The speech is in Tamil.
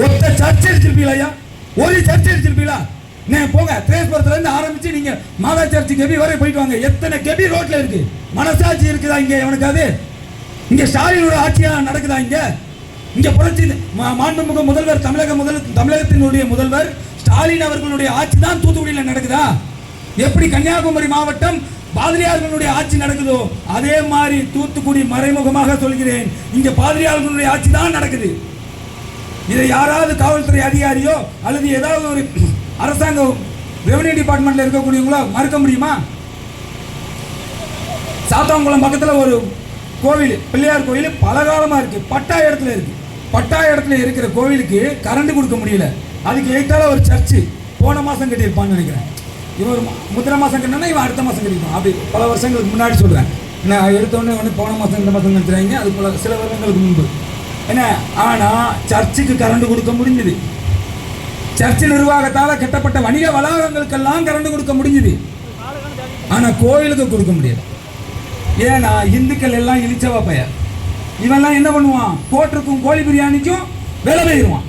ஒத்த சர்ச்சை அடிச்சிருப்பீங்களா? ஒரு சர்ச்சை அடிச்சிருப்பீங்களா? போங்க, திரேஸ்புரத்துல இருந்து ஆரம்பிச்சு நீங்க மாதா சர்ச்சு கெபி வரை போயிட்டு வாங்க. எத்தனை கெபி ரோட்ல இருக்கு? மனசாட்சி இருக்குதா இங்க? எவனுக்கு அது? இங்க ஸ்டாலினோட ஆட்சியா நடக்குதா? இங்க புரட்சி மாண்புமிகு முதல்வர், தமிழகத்தினுடைய முதல்வர் ஸ்டாலின் அவர்களுடைய ஆட்சி தான் தூத்துக்குடியில் நடக்குதா? எப்படி கன்னியாகுமரி மாவட்டம் பாதிரியார்களுடைய ஆட்சி நடக்குதோ அதே மாதிரி தூத்துக்குடி மறைமுகமாக சொல்கிறேன், இங்க பாதிரியார்களுடைய ஆட்சி தான் நடக்குது. இதை யாராவது காவல்துறை அதிகாரியோ அல்லது ஏதாவது ஒரு அரசாங்க ரெவன்யூ டிபார்ட்மெண்ட்ல இருக்கக்கூடியவங்களோ மறுக்க முடியுமா? சாத்தாங்குளம் பக்கத்தில் ஒரு கோவில், பிள்ளையார் கோவில் பல காலமா இருக்கு, பட்டா இடத்துல இருக்கு. பட்டா இடத்துல இருக்கிற கோவிலுக்கு கரண்ட் கொடுக்க முடியல. அதுக்கு எய்த்தால ஒரு சர்ச்சு போன மாசம் கட்டியிருப்பான்னு நினைக்கிறேன். இவன் முத்திர மாசம் கட்டினா இவன் அடுத்த மாசம் கட்டியிருப்பான். அப்படி பல வருஷங்களுக்கு முன்னாடி சொல்றேன். நான் எடுத்தோடனே ஒன்று போன மாசம் இந்த மாசம் நினைச்சுறாங்க. அது போல சில வருடங்களுக்கு முன்பு என்ன. ஆனா சர்ச்சுக்கு கரண்ட் கொடுக்க முடிஞ்சது. சர்ச்சு நிர்வாகத்தால் கட்டப்பட்ட வணிக வளாகங்களுக்கெல்லாம் கரண்ட் கொடுக்க முடிஞ்சது. ஆனா கோயிலுக்கு கொடுக்க முடியாது. ஏன்னா இந்துக்கள் எல்லாம் இழிச்சவா பெயர். இவெல்லாம் என்ன பண்ணுவான்? கோட்டருக்கும் கோழி பிரியாணிக்கும் விலை பெயருவான்.